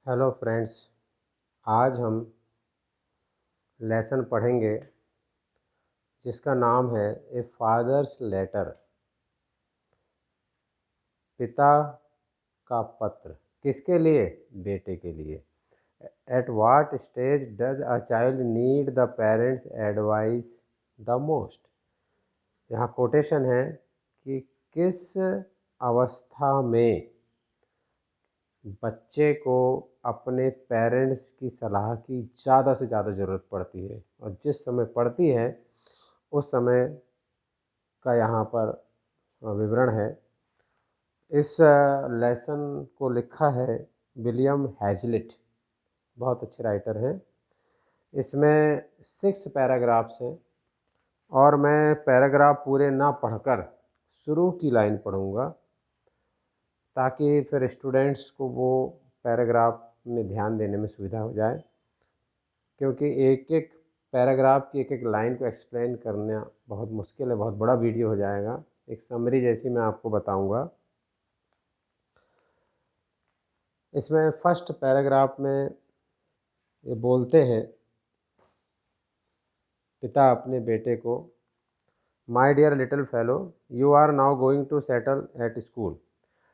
Hello friends. आज हम lesson पढ़ेंगे जिसका नाम है ए फादर्स लेटर। पिता का पत्र किसके लिए? बेटे के लिए। At what stage does a child need the parents advice the most. यहाँ कोटेशन है कि किस अवस्था में बच्चे को अपने पेरेंट्स की सलाह की ज़्यादा से ज़्यादा ज़रूरत पड़ती है, और जिस समय पड़ती है उस समय का यहाँ पर विवरण है। इस लेसन को लिखा है विलियम हैज़लिट, बहुत अच्छे राइटर हैं। इसमें 6 पैराग्राफ्स हैं और मैं पैराग्राफ पूरे ना पढ़कर शुरू की लाइन पढ़ूँगा ताकि फिर स्टूडेंट्स को वो पैराग्राफ में ध्यान देने में सुविधा हो जाए, क्योंकि एक एक पैराग्राफ की एक एक लाइन को एक्सप्लेन करना बहुत मुश्किल है, बहुत बड़ा वीडियो हो जाएगा। एक समरी जैसी मैं आपको बताऊंगा। इसमें फर्स्ट पैराग्राफ में ये बोलते हैं पिता अपने बेटे को, my dear little fellow, you are now going to settle at school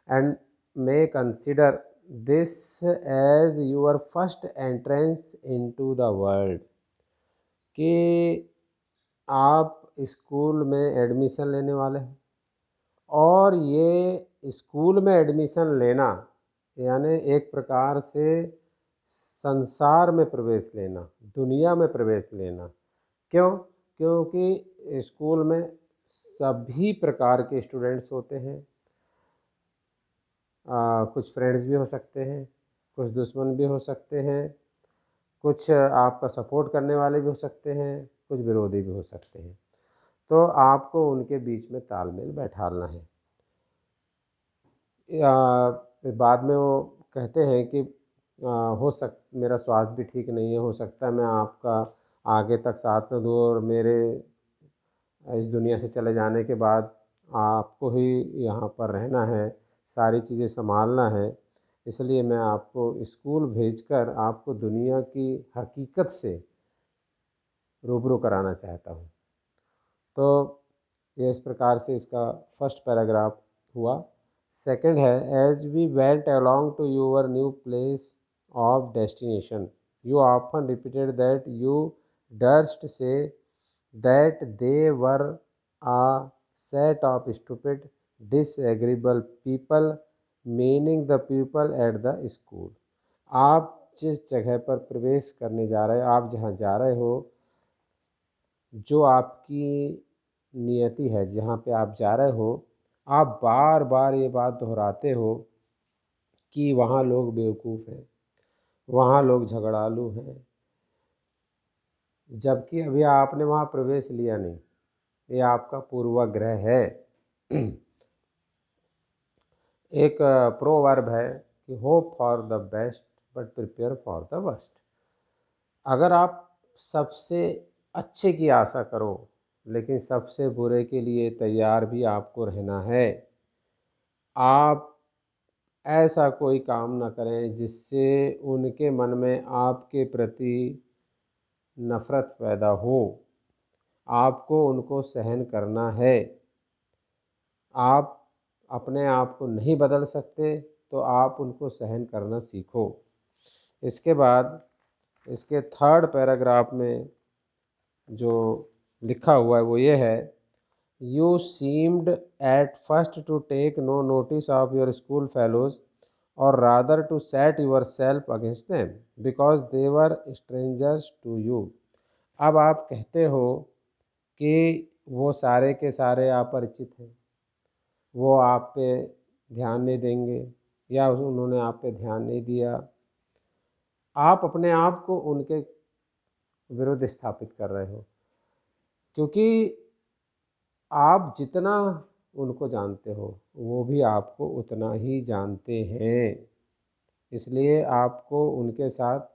and may consider this as your first entrance into the world. कि आप स्कूल में एडमिशन लेने वाले हैं, और ये स्कूल में एडमिशन लेना यानी एक प्रकार से संसार में प्रवेश लेना, दुनिया में प्रवेश लेना। क्यों? क्योंकि स्कूल में सभी प्रकार के स्टूडेंट्स होते हैं। कुछ फ्रेंड्स भी हो सकते हैं, कुछ दुश्मन भी हो सकते हैं, कुछ आपका सपोर्ट करने वाले भी हो सकते हैं, कुछ विरोधी भी हो सकते हैं। तो आपको उनके बीच में तालमेल बैठाना है। बाद में वो कहते हैं कि मेरा स्वास्थ्य भी ठीक नहीं है, हो सकता है मैं आपका आगे तक साथ न दूँ, और मेरे इस दुनिया से चले जाने के बाद आपको ही यहाँ पर रहना है, सारी चीज़ें संभालना है। इसलिए मैं आपको स्कूल भेजकर आपको दुनिया की हकीकत से रूबरू कराना चाहता हूँ। तो ये इस प्रकार से इसका फर्स्ट पैराग्राफ हुआ। सेकंड है, as we went along to your new place of destination you often repeated that you durst say that they were a set of stupid disagreeable people, meaning the people at the school. आप जिस जगह पर प्रवेश करने जा रहे हो, आप जहाँ जा रहे हो, जो आपकी नियति है, जहाँ पे आप जा रहे हो, आप बार बार ये बात दोहराते हो कि वहाँ लोग बेवकूफ़ हैं, वहाँ लोग झगड़ालू हैं, जबकि अभी आपने वहाँ प्रवेश लिया नहीं। ये आपका पूर्वाग्रह है। एक प्रोवर्ब है कि hope for the best but prepare for the worst. अगर आप सबसे अच्छे की आशा करो लेकिन सबसे बुरे के लिए तैयार भी आपको रहना है। आप ऐसा कोई काम ना करें जिससे उनके मन में आपके प्रति नफ़रत पैदा हो। आपको उनको सहन करना है। आप अपने आप को नहीं बदल सकते तो आप उनको सहन करना सीखो। इसके बाद इसके थर्ड पैराग्राफ में जो लिखा हुआ है वो ये है, you seemed at first to take no notice of your school fellows और rather to set your self against them because they were strangers to you. अब आप कहते हो कि वो सारे के सारे अपरिचित हैं, वो आप पे ध्यान नहीं देंगे या उन्होंने आप पे ध्यान नहीं दिया। आप अपने आप को उनके विरुद्ध स्थापित कर रहे हो, क्योंकि आप जितना उनको जानते हो वो भी आपको उतना ही जानते हैं। इसलिए आपको उनके साथ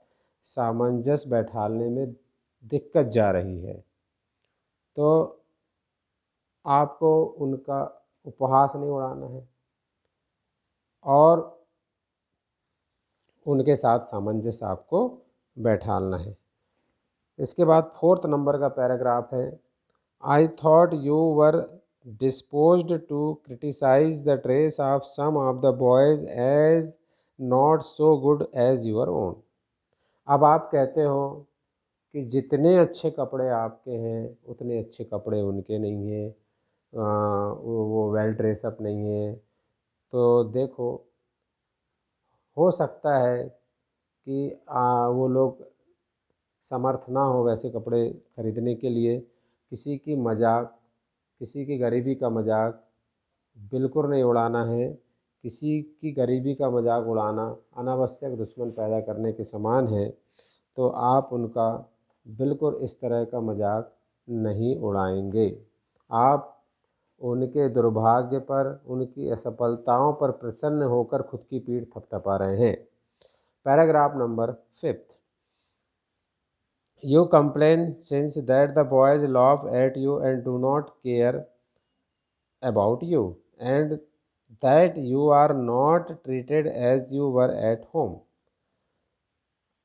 सामंजस्य बैठाने में दिक्कत जा रही है। तो आपको उनका उपहास नहीं उड़ाना है और उनके साथ सामंजस्य आपको बैठालना है। इसके बाद 4th नंबर का पैराग्राफ है, I thought you were disposed to criticise the dress of some of the boys as not so good as your own. अब आप कहते हो कि जितने अच्छे कपड़े आपके हैं उतने अच्छे कपड़े उनके नहीं हैं, वो वेल ड्रेसअप नहीं है। तो देखो, हो सकता है कि वो लोग समर्थ ना हो वैसे कपड़े खरीदने के लिए। किसी की मजाक, किसी की गरीबी का मजाक बिल्कुल नहीं उड़ाना है। किसी की गरीबी का मजाक उड़ाना अनावश्यक दुश्मन पैदा करने के समान है। तो आप उनका बिल्कुल इस तरह का मजाक नहीं उड़ाएंगे। आप उनके दुर्भाग्य पर, उनकी असफलताओं पर प्रसन्न होकर खुद की पीठ थपथपा रहे हैं। Paragraph number 5th, You complain since that the boys laugh at you and do not care about you, and that you are not treated as you were at home.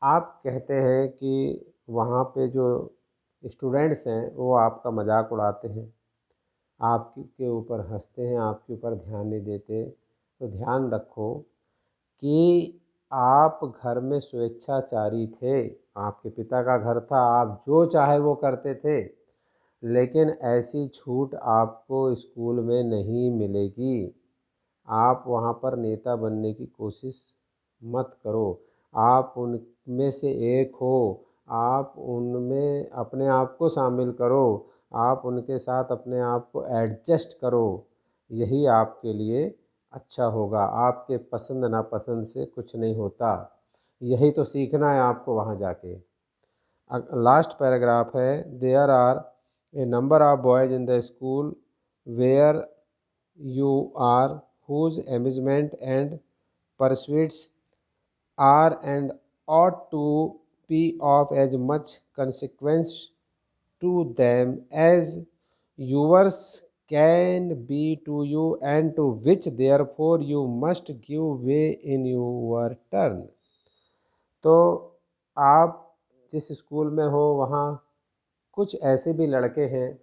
आप कहते हैं कि वहाँ पे जो स्टूडेंट्स हैं वो आपका मजाक उड़ाते हैं, आपके ऊपर हंसते हैं, आपके ऊपर ध्यान नहीं देते। तो ध्यान रखो कि आप घर में स्वेच्छाचारी थे, आपके पिता का घर था, आप जो चाहे वो करते थे। लेकिन ऐसी छूट आपको स्कूल में नहीं मिलेगी। आप वहाँ पर नेता बनने की कोशिश मत करो। आप उनमें से एक हो, आप उनमें अपने आप को शामिल करो, आप उनके साथ अपने आप को एडजस्ट करो। यही आपके लिए अच्छा होगा। आपके पसंद नापसंद से कुछ नहीं होता। यही तो सीखना है आपको वहाँ जाके। लास्ट पैराग्राफ है, there are a number of boys in the school where you are whose amusement and pursuits are and ought to be of as much consequence to them as yours can be to you, and to which therefore you must give way in your turn. तो आप जिस school में हो वहाँ कुछ ऐसे भी लड़के हैं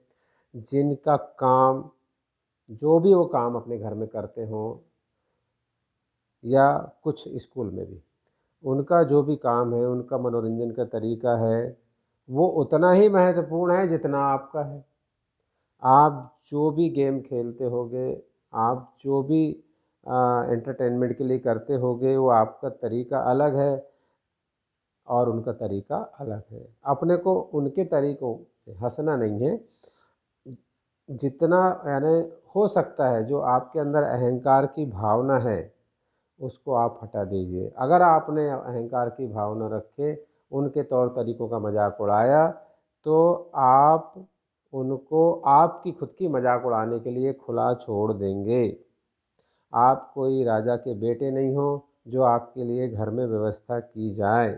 जिनका काम, जो भी वो काम अपने घर में करते हों या कुछ स्कूल में भी, उनका जो भी काम है, उनका मनोरंजन का तरीका है, वो उतना ही महत्वपूर्ण है जितना आपका है। आप जो भी गेम खेलते होगे, आप जो भी एंटरटेनमेंट के लिए करते होगे, वो आपका तरीका अलग है और उनका तरीका अलग है। अपने को उनके तरीक़ों पे हंसना नहीं है। जितना यानी हो सकता है, जो आपके अंदर अहंकार की भावना है उसको आप हटा दीजिए। अगर आपने अहंकार की भावना रखे, उनके तौर तरीक़ों का मजाक उड़ाया, तो आप उनको आपकी खुद की मजाक उड़ाने के लिए खुला छोड़ देंगे। आप कोई राजा के बेटे नहीं हो जो आपके लिए घर में व्यवस्था की जाए।